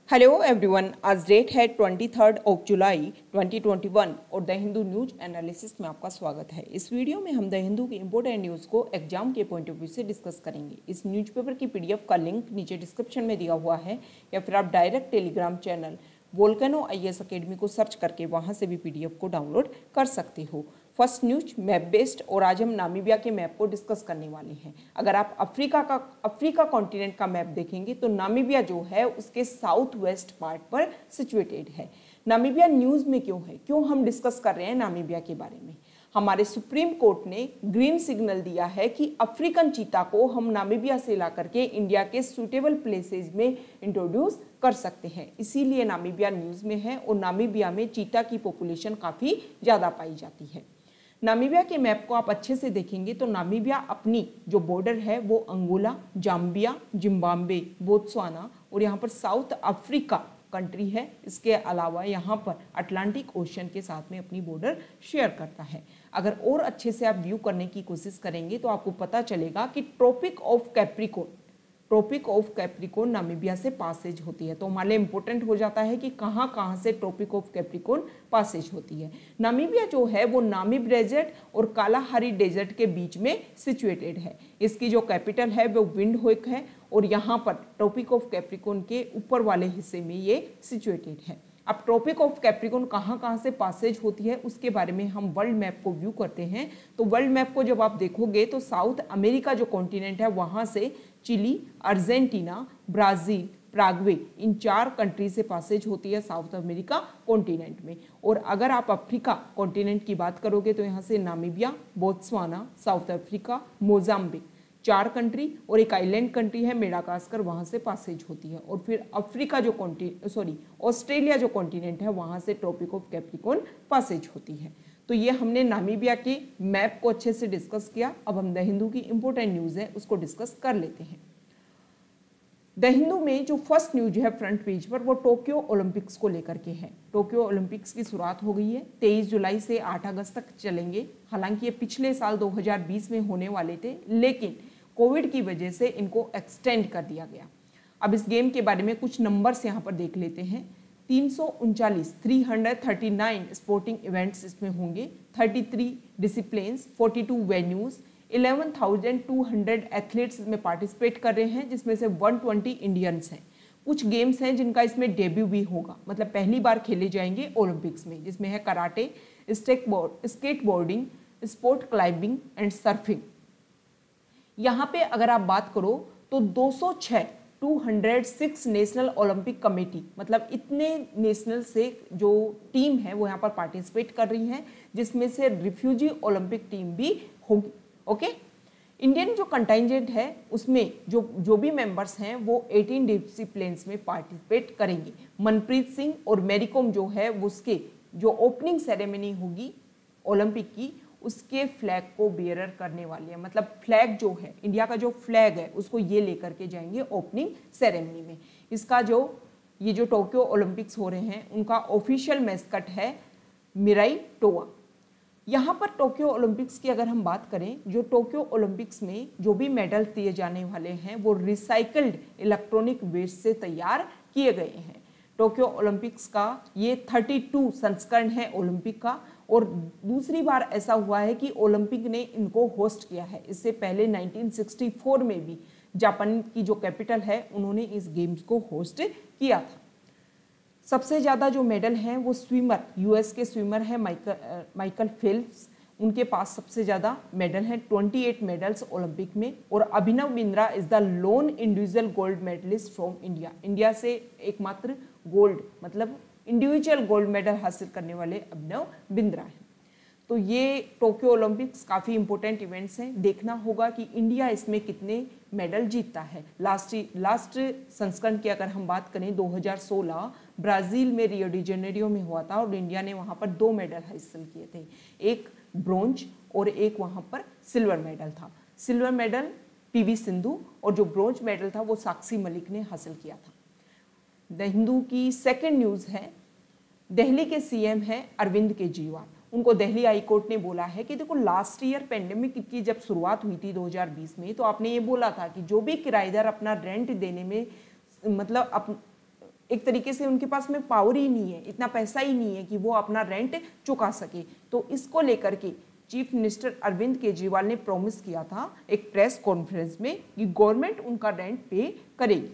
Hello everyone, आज date है 23 जुलाई 2021 और द हिंदू न्यूज एनालिसिस में आपका स्वागत है। इस वीडियो में हम द हिंदू की इंपॉर्टेंट न्यूज़ को एग्जाम के पॉइंट ऑफ व्यू से डिस्कस करेंगे। इस न्यूज़पेपर की पीडीएफ का लिंक नीचे डिस्क्रिप्शन में दिया हुआ है या फिर आप direct Telegram channel volcano IAS academy को सर्च करके वहाँ से भी पीडीएफ को डाउनलोड कर सकते हो। फर्स्ट न्यूज मैप बेस्ड और आज हम नामीबिया के मैप को डिस्कस करने वाले हैं। अगर आप अफ्रीका कॉन्टिनेंट का मैप देखेंगे तो नामीबिया जो है उसके साउथ वेस्ट पार्ट पर सिचुएटेड है। नामीबिया न्यूज़ में क्यों है, क्यों हम डिस्कस कर रहे हैं नामीबिया के बारे में? हमारे सुप्रीम कोर्ट ने ग्रीन सिग्नल दिया है कि अफ्रीकन चीता को हम नामीबिया से ला करके इंडिया के सूटेबल प्लेसेज में इंट्रोड्यूस कर सकते हैं, इसीलिए नामीबिया न्यूज़ में है। और नामीबिया में चीता की पॉपुलेशन काफ़ी ज़्यादा पाई जाती है। नामीबिया के मैप को आप अच्छे से देखेंगे तो नामीबिया अपनी जो बॉर्डर है वो अंगोला, जाम्बिया, जिम्बाब्वे, बोत्सवाना और यहाँ पर साउथ अफ्रीका कंट्री है। इसके अलावा यहाँ पर अटलांटिक ओशन के साथ में अपनी बॉर्डर शेयर करता है। अगर और अच्छे से आप व्यू करने की कोशिश करेंगे तो आपको पता चलेगा कि ट्रॉपिक ऑफ कैप्रिकॉर्न नामीबिया से पासेज होती है। तो हमारे लिए इंपॉर्टेंट हो जाता है कि कहाँ कहाँ से ट्रॉपिक ऑफ कैप्रिकॉर्न पासेज होती है। नामीबिया जो है वो नामीब डेजर्ट और कालाहारी डेजर्ट के बीच में सिचुएटेड है। इसकी जो कैपिटल है वो विंडहोक है और यहाँ पर ट्रॉपिक ऑफ कैप्रिकॉर्न के ऊपर वाले हिस्से में ये सिचुएटेड है। अब ट्रॉपिक ऑफ कैप्रिकॉर्न कहाँ से पासेज होती है उसके बारे में हम वर्ल्ड मैप को व्यू करते हैं। तो वर्ल्ड मैप को जब आप देखोगे तो साउथ अमेरिका जो कॉन्टिनेंट है वहाँ से चिली, अर्जेंटीना, ब्राज़ील, पैराग्वे इन 4 कंट्री से पासेज होती है साउथ अमेरिका कॉन्टिनेंट में। और अगर आप अफ्रीका कॉन्टिनेंट की बात करोगे तो यहाँ से Namibia, Botswana, south Africa, Mozambique 4 country और एक आइलैंड कंट्री है मेडागास्कर, वहाँ से पासेज होती है। और फिर ऑस्ट्रेलिया जो कॉन्टिनेंट है वहाँ से ट्रॉपिक ऑफ कैप्रिकॉर्न पासेज होती है। तो ये हमने नामीबिया के मैप को अच्छे से डिस्कस किया। अब हम द हिंदू की इंपॉर्टेंट न्यूज़ है उसको डिस्कस कर लेते हैं। द हिंदू में जो फर्स्ट न्यूज है फ्रंट पेज पर वो टोक्यो ओलंपिक्स को लेकर के है। टोक्यो ओलंपिक्स की शुरुआत हो गई है, 23 जुलाई से 8 अगस्त तक चलेंगे। हालांकि ये पिछले साल 2020 में होने वाले थे, लेकिन कोविड की वजह से इनको एक्सटेंड कर दिया गया। अब इस गेम के बारे में कुछ नंबर्स यहाँ पर देख लेते हैं। 339 स्पोर्टिंग इवेंट्स इसमें होंगे, 33 डिसिप्लिन्स, 42 वेन्यूज़, 11,200 एथलीट्स इसमें पार्टिसिपेट कर रहे हैं, जिसमें से 120 इंडियंस हैं। कुछ गेम्स हैं जिनका इसमें डेब्यू भी होगा, मतलब पहली बार खेले जाएंगे ओलंपिक्स में, जिसमें है karate, skateboarding, sport climbing and surfing. यहाँ पे अगर आप बात करो तो 206 नेशनल ओलंपिक कमेटी, मतलब इतने नेशनल से जो टीम है वो यहाँ पर पार्टिसिपेट कर रही हैं, जिसमें से रिफ्यूजी ओलंपिक टीम भी होगी। ओके, इंडियन जो कंटिजेंट है उसमें जो भी मेंबर्स हैं वो 18 डिसिप्लिन्स में पार्टिसिपेट करेंगे। मनप्रीत सिंह और मैरी कॉम जो है उसके जो ओपनिंग सेरेमनी होगी ओलंपिक की, उसके फ्लैग को बियरर करने वाली है। मतलब फ्लैग जो है, इंडिया का जो फ्लैग है उसको ये लेकर के जाएंगे ओपनिंग सेरेमनी में। इसका ये जो टोक्यो ओलंपिक्स हो रहे हैं उनका ऑफिशियल मैस्कट है मिराई टोआ। यहाँ पर टोक्यो ओलंपिक्स की अगर हम बात करें, जो टोक्यो ओलंपिक्स में जो भी मेडल दिए जाने वाले हैं वो रिसाइकल्ड इलेक्ट्रॉनिक वेस्ट से तैयार किए गए हैं। टोक्यो ओलंपिक्स का ये 32 संस्करण है ओलंपिक का, और दूसरी बार ऐसा हुआ है कि ओलंपिक ने इनको होस्ट किया है। इससे पहले 1964 में भी जापान की जो कैपिटल है उन्होंने इस गेम्स को होस्ट किया था। सबसे ज़्यादा जो मेडल हैं वो स्विमर, यूएस के स्विमर हैं माइकल फेल्प्स, उनके पास सबसे ज़्यादा मेडल हैं, 28 मेडल्स ओलंपिक में। और Abhinav Bindra is the lone individual gold medallist from India, India से एकमात्र गोल्ड मतलब इंडिविजुअल गोल्ड मेडल हासिल करने वाले अभिनव बिंद्रा हैं। तो ये टोक्यो ओलंपिक्स काफ़ी इंपॉर्टेंट इवेंट्स हैं। देखना होगा कि इंडिया इसमें कितने मेडल जीतता है। लास्ट संस्करण की अगर हम बात करें 2016 ब्राज़ील में रियो डी जेनेरियो में हुआ था और इंडिया ने वहाँ पर 2 मेडल हासिल किए थे, एक ब्रोंज और एक वहाँ पर सिल्वर मेडल था। सिल्वर मेडल PV सिंधु और जो ब्रोंज मेडल था वो साक्षी मलिक ने हासिल किया था। द हिंदू की सेकेंड न्यूज़ है, दिल्ली के CM हैं अरविंद केजरीवाल। उनको दिल्ली हाई कोर्ट ने बोला है कि देखो लास्ट ईयर पेंडेमिक की जब शुरुआत हुई थी 2020 में, तो आपने ये बोला था कि जो भी किराएदार अपना रेंट देने में मतलब एक तरीके से उनके पास में पावर ही नहीं है, इतना पैसा ही नहीं है कि वो अपना रेंट चुका सके। तो इसको लेकर के चीफ मिनिस्टर अरविंद केजरीवाल ने प्रॉमिस किया था एक प्रेस कॉन्फ्रेंस में कि गवर्नमेंट उनका रेंट पे करेगी।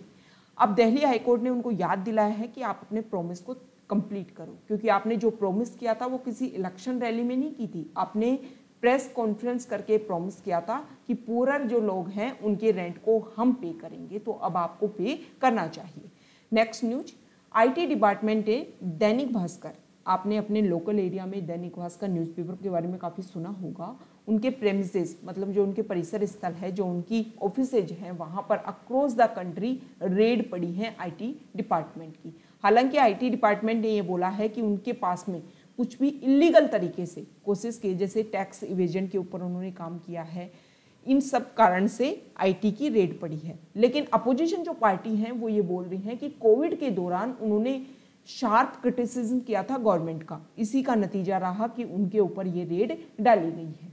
अब दिल्ली हाईकोर्ट ने उनको याद दिलाया है कि आप अपने प्रॉमिस को कंप्लीट करो, क्योंकि आपने जो प्रॉमिस किया था वो किसी इलेक्शन रैली में नहीं की थी, आपने प्रेस कॉन्फ्रेंस करके प्रॉमिस किया था कि पूरा जो लोग हैं उनके रेंट को हम पे करेंगे, तो अब आपको पे करना चाहिए। नेक्स्ट न्यूज, आईटी डिपार्टमेंट ने दैनिक भास्कर, आपने अपने लोकल एरिया में दैनिक भास्कर न्यूज़पेपर के बारे में काफ़ी सुना होगा, उनके प्रेमिसेस मतलब जो उनके परिसर स्थल है, जो उनकी ऑफिसेज हैं, वहाँ पर अक्रॉस द कंट्री रेड पड़ी है आईटी डिपार्टमेंट की। हालांकि आईटी डिपार्टमेंट ने ये बोला है कि उनके पास में कुछ भी इलीगल तरीके से कोशिश की, जैसे टैक्स इवेजन के ऊपर उन्होंने काम किया है, इन सब कारण से आईटी की रेड पड़ी है। लेकिन अपोजिशन जो पार्टी हैं वो ये बोल रही हैं कि कोविड के दौरान उन्होंने शार्प क्रिटिसिज्म किया था गवर्नमेंट का, इसी का नतीजा रहा कि उनके ऊपर ये रेड डाली गई है।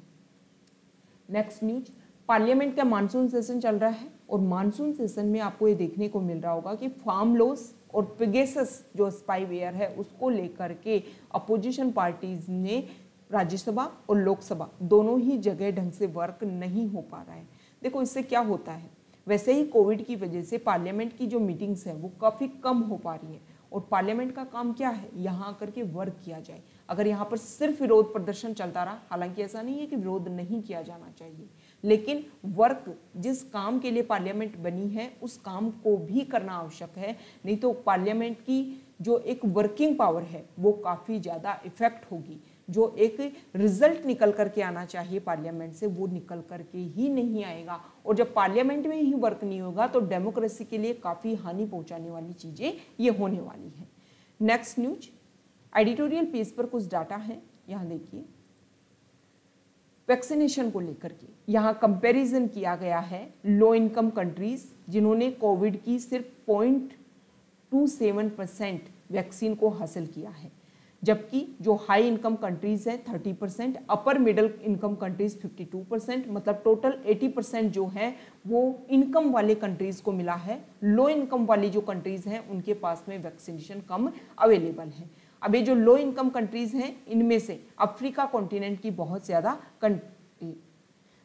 नेक्स्ट न्यूज, पार्लियामेंट का मानसून सेशन चल रहा है और मानसून सेशन में आपको ये देखने को मिल रहा होगा कि फार्म लॉस और पेगासस जो स्पाईवेयर है उसको लेकर के अपोजिशन पार्टीज ने राज्यसभा और लोकसभा दोनों ही जगह ढंग से वर्क नहीं हो पा रहा है। देखो इससे क्या होता है, वैसे ही कोविड की वजह से पार्लियामेंट की जो मीटिंग्स है वो काफ़ी कम हो पा रही है, और पार्लियामेंट का काम क्या है, यहाँ आकर के वर्क किया जाए। अगर यहाँ पर सिर्फ विरोध प्रदर्शन चलता रहा, हालांकि ऐसा नहीं है कि विरोध नहीं किया जाना चाहिए, लेकिन वर्क जिस काम के लिए पार्लियामेंट बनी है उस काम को भी करना आवश्यक है, नहीं तो पार्लियामेंट की जो एक वर्किंग पावर है वो काफ़ी ज़्यादा इफेक्ट होगी। जो एक रिजल्ट निकल करके आना चाहिए पार्लियामेंट से वो निकल करके ही नहीं आएगा, और जब पार्लियामेंट में ही वर्क नहीं होगा तो डेमोक्रेसी के लिए काफ़ी हानि पहुंचाने वाली चीज़ें ये होने वाली हैं। नेक्स्ट न्यूज, एडिटोरियल पेज पर कुछ डाटा है, यहाँ देखिए वैक्सीनेशन को लेकर के यहाँ कंपैरिजन किया गया है लो इनकम कंट्रीज जिन्होंने कोविड की सिर्फ 0.27% वैक्सीन को हासिल किया है, जबकि जो हाई इनकम कंट्रीज हैं 30%, अपर मिडिल इनकम कंट्रीज 52%, मतलब टोटल 80% जो है वो इनकम वाले कंट्रीज को मिला है। लो इनकम वाली जो कंट्रीज हैं उनके पास में वैक्सीनेशन कम अवेलेबल है। अब ये जो लो इनकम कंट्रीज हैं इनमें से अफ्रीका कॉन्टिनेंट की बहुत ज़्यादा कंट्री,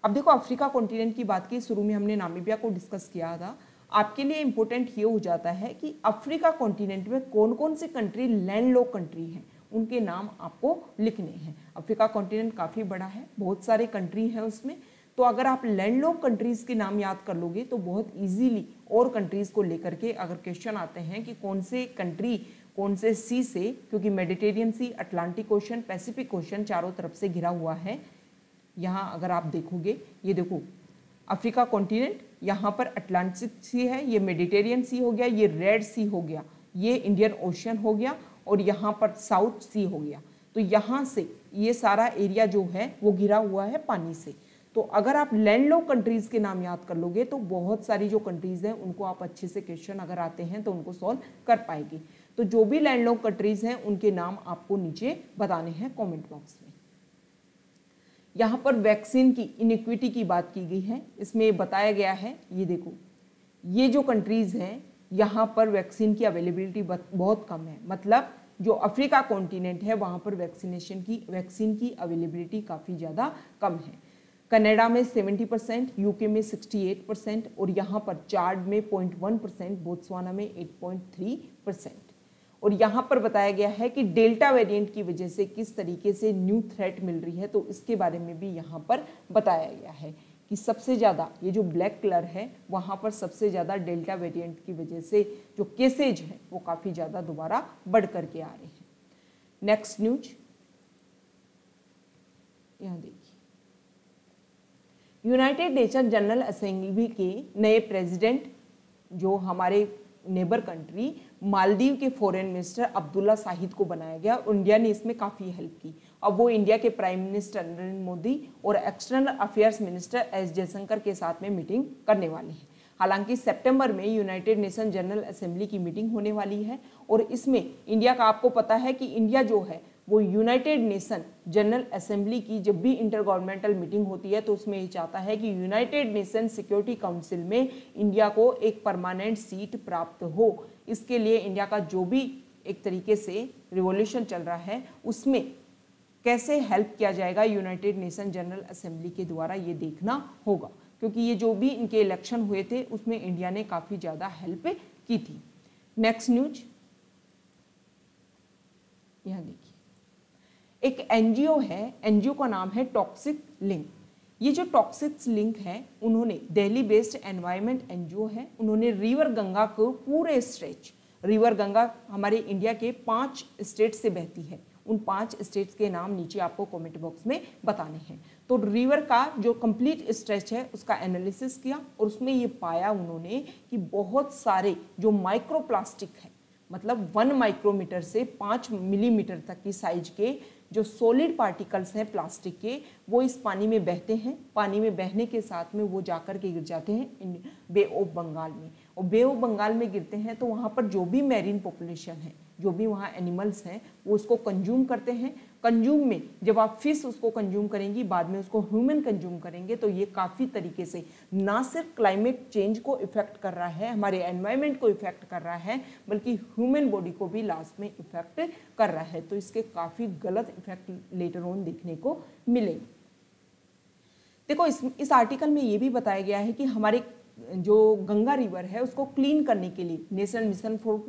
अब देखो अफ्रीका कॉन्टिनेंट की बात की, शुरू में हमने नामीबिया को डिस्कस किया था। आपके लिए इंपॉर्टेंट ये हो जाता है कि अफ्रीका कॉन्टिनेंट में कौन कौन सी कंट्री लैंडलॉक कंट्री हैं, उनके नाम आपको लिखने हैं। अफ्रीका कॉन्टिनेंट काफ़ी बड़ा है, बहुत सारे कंट्री हैं उसमें, तो अगर आप लैंडलॉक कंट्रीज़ के नाम याद कर लोगे तो बहुत इजीली और कंट्रीज़ को लेकर के अगर क्वेश्चन आते हैं कि कौन से कंट्री कौन से सी से, क्योंकि मेडिटेरियन सी, अटलांटिक ओशन, पैसिफिक ओशन चारों तरफ से घिरा हुआ है। यहाँ अगर आप देखोगे, ये देखो अफ्रीका कॉन्टिनेंट, यहाँ पर अटलांटिक सी है, ये मेडिटेरियन सी हो गया, ये रेड सी हो गया, ये इंडियन ओशन हो गया, और यहाँ पर साउथ सी हो गया। तो यहाँ से ये सारा एरिया जो है वो घिरा हुआ है पानी से। तो अगर आप लैंडलॉक कंट्रीज़ के नाम याद कर लोगे तो बहुत सारी जो कंट्रीज़ हैं उनको आप अच्छे से क्वेश्चन अगर आते हैं तो उनको सॉल्व कर पाएंगे। तो जो भी लैंडलॉक कंट्रीज़ हैं उनके नाम आपको नीचे बताने हैं कमेंट बॉक्स में। यहाँ पर वैक्सीन की इनइक्विटी की बात की गई है, इसमें बताया गया है, ये देखो ये जो कंट्रीज़ हैं यहाँ पर वैक्सीन की अवेलेबिलिटी बहुत कम है, मतलब जो अफ्रीका कॉन्टिनेंट है वहाँ पर वैक्सीन की अवेलेबिलिटी काफ़ी ज़्यादा कम है। कनाडा में 70%, यूके में 68%, और यहाँ पर चाड में 0.1%, बोत्सवाना में 8.3%। और यहाँ पर बताया गया है कि डेल्टा वेरिएंट की वजह से किस तरीके से न्यू थ्रेट मिल रही है, तो इसके बारे में भी यहाँ पर बताया गया है कि सबसे ज़्यादा ये जो ब्लैक कलर है वहाँ पर सबसे ज़्यादा डेल्टा वेरिएंट की वजह से जो केसेज हैं वो काफ़ी ज़्यादा दोबारा बढ़ करके आ रहे हैं। नेक्स्ट न्यूज, यहाँ देखिए यूनाइटेड नेशन जनरल असेंबली के नए प्रेसिडेंट जो हमारे नेबर कंट्री मालदीव के फॉरेन मिनिस्टर अब्दुल्ला शाहिद को बनाया गया। इंडिया ने इसमें काफ़ी हेल्प की। अब वो इंडिया के प्राइम मिनिस्टर नरेंद्र मोदी और external affairs minister S Jaishankar के साथ में मीटिंग करने वाले हैं। हालांकि सितंबर में यूनाइटेड नेशन जनरल असेंबली की मीटिंग होने वाली है और इसमें इंडिया का आपको पता है कि इंडिया जो है वो यूनाइटेड नेशन जनरल असेंबली की जब भी इंटर गवर्नमेंटल मीटिंग होती है तो उसमें ये चाहता है कि यूनाइटेड नेशन सिक्योरिटी काउंसिल में इंडिया को एक परमानेंट सीट प्राप्त हो। इसके लिए इंडिया का जो भी एक तरीके से रिवॉल्यूशन चल रहा है उसमें कैसे हेल्प किया जाएगा यूनाइटेड नेशन जनरल असेंबली के द्वारा, ये देखना होगा, क्योंकि ये जो भी इनके इलेक्शन हुए थे उसमें इंडिया ने काफ़ी ज़्यादा हेल्प की थी। नेक्स्ट न्यूज, यहाँ देखिए, एक एनजीओ है, एनजीओ का नाम है टॉक्सिक लिंक। ये जो टॉक्सिक लिंक है उन्होंने दिल्ली बेस्ड एनवायरमेंट एनजीओ है, उन्होंने रिवर गंगा को पूरे स्ट्रेच, रिवर गंगा हमारे इंडिया के 5 स्टेट से बहती है, उन 5 स्टेट्स के नाम नीचे आपको कमेंट बॉक्स में बताने हैं। तो रिवर का जो कंप्लीट स्ट्रेच है उसका एनालिसिस किया और उसमें ये पाया उन्होंने कि बहुत सारे जो माइक्रोप्लास्टिक है, मतलब 1 माइक्रोमीटर से 5 मिलीमीटर तक की साइज के जो सॉलिड पार्टिकल्स हैं प्लास्टिक के, वो इस पानी में बहते हैं। पानी में बहने के साथ में वो जाकर के गिर जाते हैं बे ऑफ बंगाल में, और बे ऑफ बंगाल में गिरते हैं तो वहाँ पर जो भी मैरीन पॉपुलेशन है, जो भी वहाँ एनिमल्स हैं, वो उसको कंज्यूम करते हैं। कंज्यूम में जब आप फिश उसको कंज्यूम करेंगी, बाद में उसको ह्यूमन कंज्यूम करेंगे, तो ये काफ़ी तरीके से ना सिर्फ क्लाइमेट चेंज को इफेक्ट कर रहा है, हमारे एनवायरनमेंट को इफेक्ट कर रहा है, बल्कि ह्यूमन बॉडी को भी लास्ट में इफेक्ट कर रहा है। तो इसके काफ़ी गलत इफेक्ट लेटर ऑन देखने को मिलेंगे। देखो इस आर्टिकल में ये भी बताया गया है कि हमारे जो गंगा रिवर है उसको क्लीन करने के लिए national mission for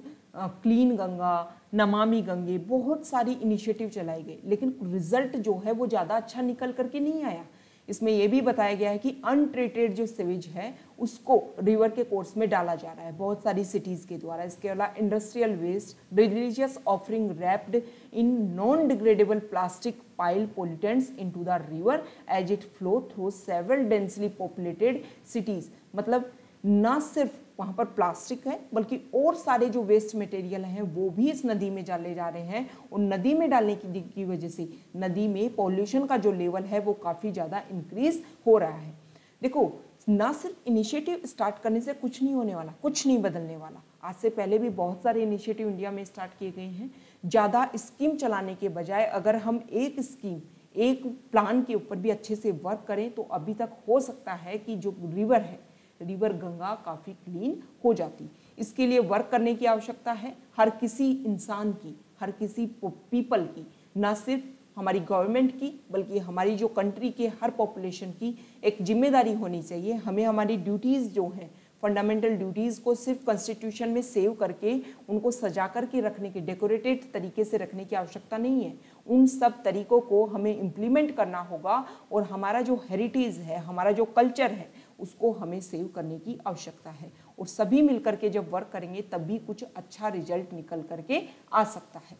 clean Ganga, Namami Gange, बहुत सारी इनिशिएटिव चलाए गए, लेकिन रिजल्ट जो है वो ज़्यादा अच्छा निकल करके नहीं आया। इसमें यह भी बताया गया है कि अनट्रीटेड जो सीवेज है उसको रिवर के कोर्स में डाला जा रहा है बहुत सारी सिटीज़ के द्वारा। इसके अलावा industrial waste, religious offering wrapped in non degradable plastic pile pollutants into the river as it flow through several densely populated cities. मतलब ना सिर्फ वहाँ पर प्लास्टिक है बल्कि और सारे जो वेस्ट मटेरियल हैं वो भी इस नदी में डाले जा रहे हैं, और नदी में डालने की वजह से नदी में पॉल्यूशन का जो लेवल है वो काफ़ी ज़्यादा इंक्रीज हो रहा है। देखो ना सिर्फ इनिशिएटिव स्टार्ट करने से कुछ नहीं होने वाला, कुछ नहीं बदलने वाला। आज से पहले भी बहुत सारे इनिशिएटिव इंडिया में स्टार्ट किए गए हैं। ज़्यादा स्कीम चलाने के बजाय अगर हम एक स्कीम, एक प्लान के ऊपर भी अच्छे से वर्क करें तो अभी तक हो सकता है कि जो रिवर है, रिवर गंगा काफ़ी क्लीन हो जाती। इसके लिए वर्क करने की आवश्यकता है हर किसी इंसान की, हर किसी पीपल की, ना सिर्फ हमारी गवर्नमेंट की बल्कि हमारी जो कंट्री के हर पॉपुलेशन की एक जिम्मेदारी होनी चाहिए। हमें हमारी ड्यूटीज़ जो हैं, फंडामेंटल ड्यूटीज़ को सिर्फ कॉन्स्टिट्यूशन में सेव करके उनको सजा करके रखने के, डेकोरेटेड तरीके से रखने की आवश्यकता नहीं है। उन सब तरीकों को हमें इम्प्लीमेंट करना होगा और हमारा जो हेरिटेज है, हमारा जो कल्चर है, उसको हमें सेव करने की आवश्यकता है। और सभी मिलकर के जब वर्क करेंगे तभी कुछ अच्छा रिजल्ट निकल करके आ सकता है।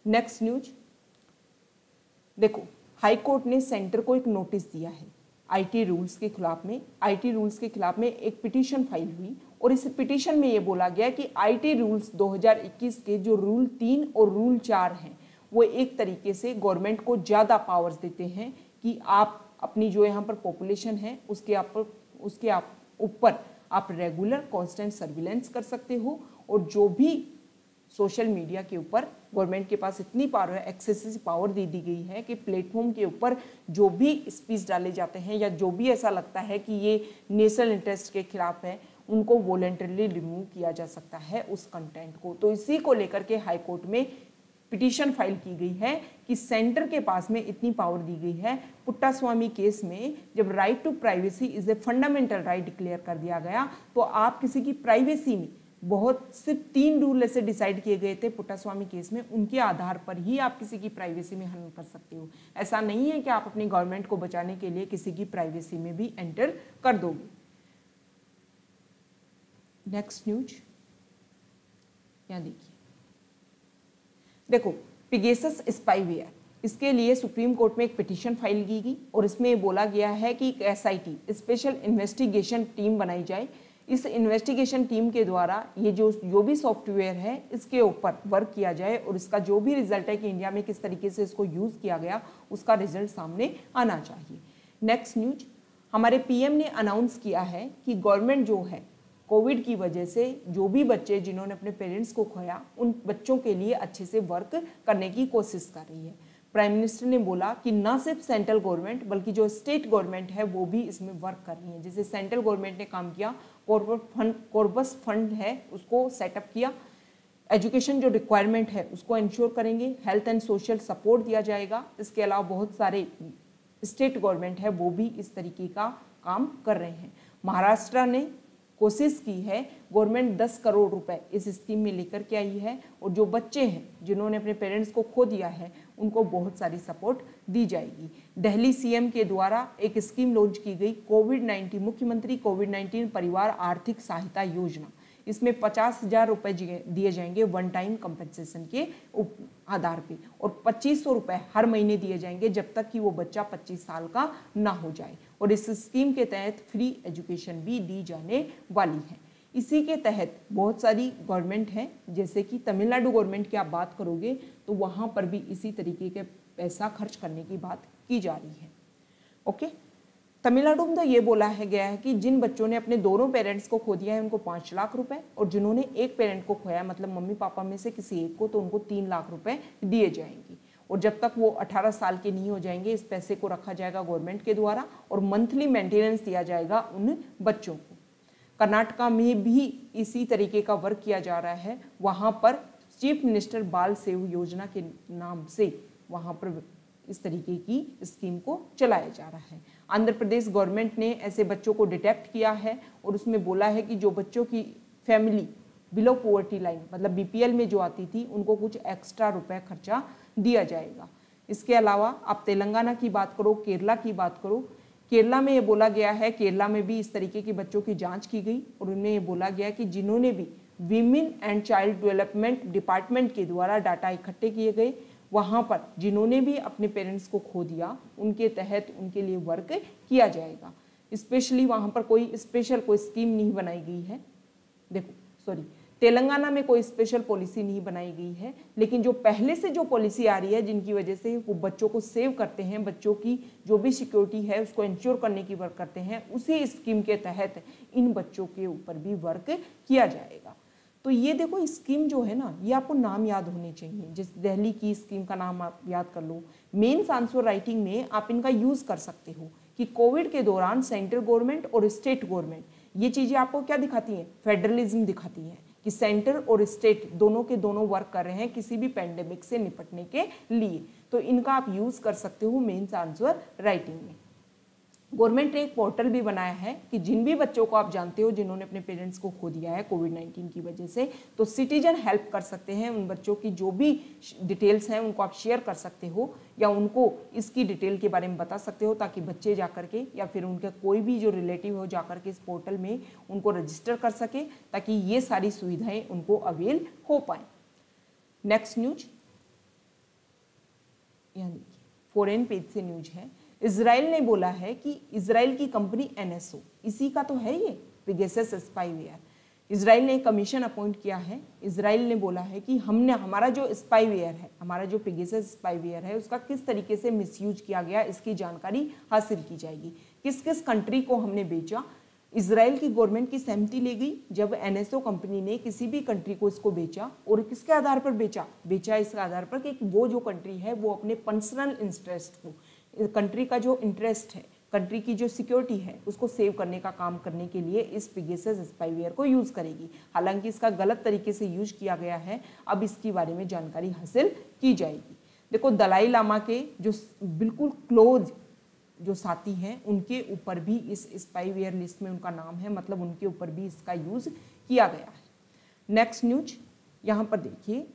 नेक्स्ट न्यूज देखो, हाई कोर्ट ने सेंटर को एक नोटिस दिया है आईटी रूल्स के खिलाफ में। आईटी रूल्स के खिलाफ में एक पिटीशन फाइल हुई और इस पिटीशन में ये बोला गया कि आईटी रूल्स 2021 के जो रूल 3 और रूल 4 हैं वो एक तरीके से गवर्नमेंट को ज़्यादा पावर्स देते हैं कि आप अपनी जो यहाँ पर पॉपुलेशन है उसके ऊपर आप रेगुलर कांस्टेंट सर्विलेंस कर सकते हो, और जो भी सोशल मीडिया के ऊपर गवर्नमेंट के पास इतनी पावर है, एक्सेसिव पावर दे दी गई है कि प्लेटफॉर्म के ऊपर जो भी स्पीच डाले जाते हैं या जो भी ऐसा लगता है कि ये नेशनल इंटरेस्ट के खिलाफ है, उनको वॉलंटरली रिमूव किया जा सकता है उस कंटेंट को। तो इसी को लेकर के हाई कोर्ट में पिटीशन फाइल की गई है कि सेंटर के पास में इतनी पावर दी गई है। पुट्टास्वामी केस में जब right to privacy is a fundamental right declare कर दिया गया, तो आप किसी की प्राइवेसी में बहुत सिर्फ 3 रूल ऐसे डिसाइड किए गए थे पुट्टास्वामी केस में, उनके आधार पर ही आप किसी की प्राइवेसी में हनन कर सकते हो। ऐसा नहीं है कि आप अपनी गवर्नमेंट को बचाने के लिए किसी की प्राइवेसी में भी एंटर कर दोगे। नेक्स्ट न्यूज यहाँ देखिए, देखो पिगेसस स्पाईवेयर, इसके लिए सुप्रीम कोर्ट में एक पिटीशन फाइल की गई और इसमें बोला गया है कि एक एसआईटी स्पेशल इन्वेस्टिगेशन टीम बनाई जाए। इस इन्वेस्टिगेशन टीम के द्वारा ये जो भी सॉफ्टवेयर है इसके ऊपर वर्क किया जाए और इसका जो भी रिजल्ट है कि इंडिया में किस तरीके से इसको यूज़ किया गया उसका रिजल्ट सामने आना चाहिए। नेक्स्ट न्यूज, हमारे पीएम ने अनाउंस किया है कि गवर्नमेंट जो है कोविड की वजह से जो भी बच्चे जिन्होंने अपने पेरेंट्स को खोया उन बच्चों के लिए अच्छे से वर्क करने की कोशिश कर रही है। प्राइम मिनिस्टर ने बोला कि ना सिर्फ सेंट्रल गवर्नमेंट बल्कि जो स्टेट गवर्नमेंट है वो भी इसमें वर्क कर रही है। जैसे सेंट्रल गवर्नमेंट ने काम किया, कॉर्पस फंड है उसको सेटअप किया, एजुकेशन जो रिक्वायरमेंट है उसको इंश्योर करेंगे, हेल्थ एंड सोशल सपोर्ट दिया जाएगा। इसके अलावा बहुत सारे स्टेट गवर्नमेंट है वो भी इस तरीके का काम कर रहे हैं। महाराष्ट्र ने कोशिश की है, गवर्नमेंट 10 करोड़ रुपए इस स्कीम में लेकर के आई है और जो बच्चे हैं जिन्होंने अपने पेरेंट्स को खो दिया है उनको बहुत सारी सपोर्ट दी जाएगी। दिल्ली सीएम के द्वारा एक स्कीम लॉन्च की गई, कोविड-19 मुख्यमंत्री कोविड-19 परिवार आर्थिक सहायता योजना। इसमें 50,000 रुपए दिए जाएंगे वन टाइम कंपनसेशन के आधार पे और 2,500 रुपए हर महीने दिए जाएंगे जब तक कि वो बच्चा 25 साल का ना हो जाए। और इस स्कीम के तहत फ्री एजुकेशन भी दी जाने वाली है। इसी के तहत बहुत सारी गवर्नमेंट हैं, जैसे कि तमिलनाडु गवर्नमेंट की आप बात करोगे तो वहाँ पर भी इसी तरीके के पैसा खर्च करने की बात की जा रही है। ओके, तमिलनाडु में तो ये बोला है गया है कि जिन बच्चों ने अपने दोनों पेरेंट्स को खो दिया है उनको 5 लाख रुपए और जिन्होंने एक पेरेंट को खोया मतलब मम्मी पापा में से किसी एक को तो उनको 3 लाख रुपए दिए जाएंगे। और जब तक वो 18 साल के नहीं हो जाएंगे इस पैसे को रखा जाएगा गवर्नमेंट के द्वारा और मंथली मेंटेनेंस दिया जाएगा उन बच्चों को। कर्नाटका में भी इसी तरीके का वर्क किया जा रहा है। वहाँ पर चीफ मिनिस्टर बाल सेव योजना के नाम से वहाँ पर इस तरीके की स्कीम को चलाया जा रहा है। आंध्र प्रदेश गवर्नमेंट ने ऐसे बच्चों को डिटेक्ट किया है और उसमें बोला है कि जो बच्चों की फैमिली बिलो पॉवर्टी लाइन मतलब बीपीएल में जो आती थी उनको कुछ एक्स्ट्रा रुपए खर्चा दिया जाएगा। इसके अलावा आप तेलंगाना की बात करो, केरला की बात करो, केरला में ये बोला गया है, केरला में भी इस तरीके के बच्चों की जांच की गई और उनमें ये बोला गया कि जिन्होंने भी women and child development department के द्वारा डाटा इकट्ठे किए गए वहाँ पर जिन्होंने भी अपने पेरेंट्स को खो दिया उनके तहत उनके लिए वर्क किया जाएगा। स्पेशली वहाँ पर कोई स्पेशल कोई स्कीम नहीं बनाई गई है। देखो सॉरी, तेलंगाना में कोई स्पेशल पॉलिसी नहीं बनाई गई है, लेकिन जो पहले से जो पॉलिसी आ रही है जिनकी वजह से वो बच्चों को सेव करते हैं, बच्चों की जो भी सिक्योरिटी है उसको इंश्योर करने की वर्क करते हैं, उसी स्कीम के तहत इन बच्चों के ऊपर भी वर्क किया जाएगा। तो ये देखो स्कीम जो है ना ये आपको नाम याद होने चाहिए। जैसे दिल्ली की स्कीम का नाम आप याद कर लो। मेंस आंसर राइटिंग में आप इनका यूज़ कर सकते हो कि कोविड के दौरान सेंट्रल गवर्नमेंट और स्टेट गवर्नमेंट ये चीज़ें आपको क्या दिखाती हैं, फेडरलिज्म दिखाती हैं कि सेंटर और स्टेट दोनों के दोनों वर्क कर रहे हैं किसी भी पेंडेमिक से निपटने के लिए। तो इनका आप यूज़ कर सकते हो मेंस आंसर राइटिंग में। गवर्नमेंट ने एक पोर्टल भी बनाया है कि जिन भी बच्चों को आप जानते हो जिन्होंने अपने पेरेंट्स को खो दिया है कोविड-19 की वजह से, तो सिटीजन हेल्प कर सकते हैं। उन बच्चों की जो भी डिटेल्स हैं उनको आप शेयर कर सकते हो या उनको इसकी डिटेल के बारे में बता सकते हो ताकि बच्चे जा करके या फिर उनके कोई भी जो रिलेटिव हो जा करके इस पोर्टल में उनको रजिस्टर कर सके ताकि ये सारी सुविधाएं उनको अवेल हो पाए। नेक्स्ट न्यूज यहाँ देखिए, फॉरेन पेज से न्यूज है। इजराइल ने बोला है कि इजराइल की कंपनी एनएसओ, इसी का तो है ये पेगासस स्पाईवेयर। इजराइल ने एक कमीशन अपॉइंट किया है। इजराइल ने बोला है कि हमने हमारा जो स्पाईवेयर है, हमारा जो पेगासस स्पाईवेयर है उसका किस तरीके से मिसयूज किया गया इसकी जानकारी हासिल की जाएगी। किस किस कंट्री को हमने बेचा, इजराइल की गवर्नमेंट की सहमति ले गई जब एनएसओ कंपनी ने किसी भी कंट्री को इसको बेचा। और किसके आधार पर बेचा इसके आधार पर कि वो जो कंट्री है वो अपने पर्सनल इंटरेस्ट को, कंट्री का जो इंटरेस्ट है, कंट्री की जो सिक्योरिटी है उसको सेव करने का काम करने के लिए इस पेगासस स्पाईवेयर को यूज़ करेगी। हालांकि इसका गलत तरीके से यूज किया गया है, अब इसके बारे में जानकारी हासिल की जाएगी। देखो दलाई लामा के जो बिल्कुल क्लोज जो साथी हैं उनके ऊपर भी इस स्पाईवेयर लिस्ट में उनका नाम है, मतलब उनके ऊपर भी इसका यूज किया गया है। नेक्स्ट न्यूज यहाँ पर देखिए,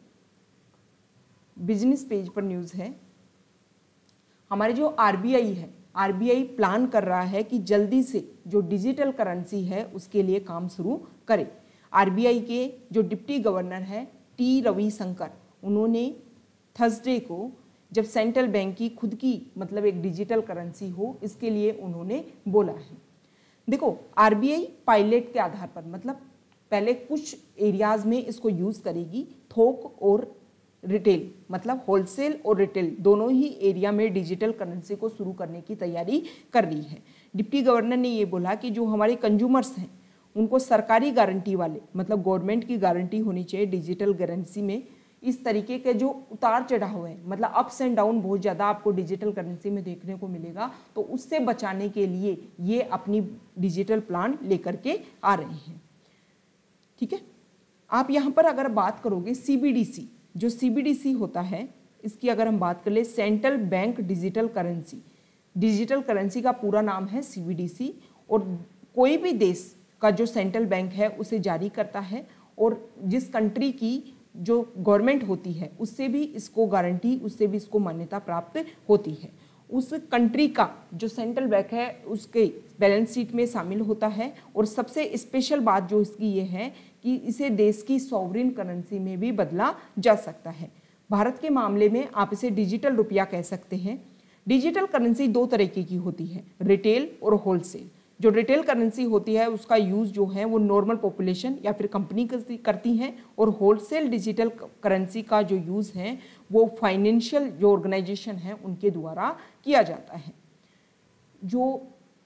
बिजनेस पेज पर न्यूज है। हमारे जो आरबीआई है, आरबीआई प्लान कर रहा है कि जल्दी से जो डिजिटल करेंसी है उसके लिए काम शुरू करे। आरबीआई के जो डिप्टी गवर्नर है टी रविशंकर, उन्होंने थर्सडे को जब सेंट्रल बैंक की खुद की मतलब एक डिजिटल करेंसी हो इसके लिए उन्होंने बोला है। देखो आरबीआई पायलट के आधार पर मतलब पहले कुछ एरियाज में इसको यूज करेगी, थोक और रिटेल मतलब होलसेल और रिटेल दोनों ही एरिया में डिजिटल करेंसी को शुरू करने की तैयारी कर रही है। डिप्टी गवर्नर ने ये बोला कि जो हमारे कंज्यूमर्स हैं उनको सरकारी गारंटी वाले, मतलब गवर्नमेंट की गारंटी होनी चाहिए डिजिटल करेंसी में। इस तरीके के जो उतार चढ़ाव है, मतलब अप्स एंड डाउन बहुत ज़्यादा आपको डिजिटल करेंसी में देखने को मिलेगा, तो उससे बचाने के लिए ये अपनी डिजिटल प्लान लेकर के आ रहे हैं। ठीक है, आप यहाँ पर अगर बात करोगे CBDC, जो CBDC होता है, इसकी अगर हम बात कर ले, central bank digital currency. Digital currency का पूरा नाम है CBDC, और कोई भी देश का जो सेंट्रल बैंक है उसे जारी करता है, और जिस कंट्री की जो गवर्नमेंट होती है उससे भी इसको गारंटी, उससे भी इसको मान्यता प्राप्त होती है। उस कंट्री का जो सेंट्रल बैंक है उसके बैलेंस शीट में शामिल होता है, और सबसे स्पेशल बात जो इसकी ये है कि इसे देश की सॉवरिन करेंसी में भी बदला जा सकता है। भारत के मामले में आप इसे डिजिटल रुपया कह सकते हैं। डिजिटल करेंसी दो तरीके की होती है, रिटेल और होलसेल। जो रिटेल करेंसी होती है उसका यूज़ जो है वो नॉर्मल पॉपुलेशन या फिर कंपनी करती हैं, और होलसेल डिजिटल करेंसी का जो यूज़ है वो फाइनेंशियल जो ऑर्गेनाइजेशन है उनके द्वारा किया जाता है। जो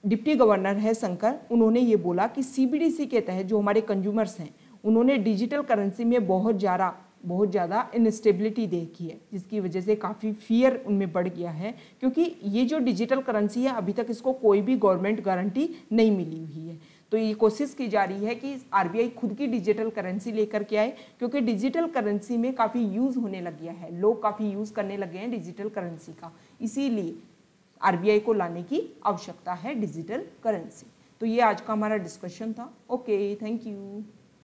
डिप्टी गवर्नर है शंकर, उन्होंने ये बोला कि CBDC के तहत जो हमारे कंज्यूमर्स हैं उन्होंने डिजिटल करेंसी में बहुत ज़्यादा इनस्टेबिलिटी देखी है, जिसकी वजह से काफ़ी फियर उनमें बढ़ गया है, क्योंकि ये जो डिजिटल करेंसी है अभी तक इसको कोई भी गवर्नमेंट गारंटी नहीं मिली हुई है। तो ये कोशिश की जा रही है कि RBI खुद की डिजिटल करेंसी लेकर के आए, क्योंकि डिजिटल करेंसी में काफ़ी यूज़ होने लग गया है, लोग काफ़ी यूज़ करने लगे हैं डिजिटल करेंसी का, इसीलिए RBI को लाने की आवश्यकता है डिजिटल करेंसी। तो ये आज का हमारा डिस्कशन था। Okay, thank you.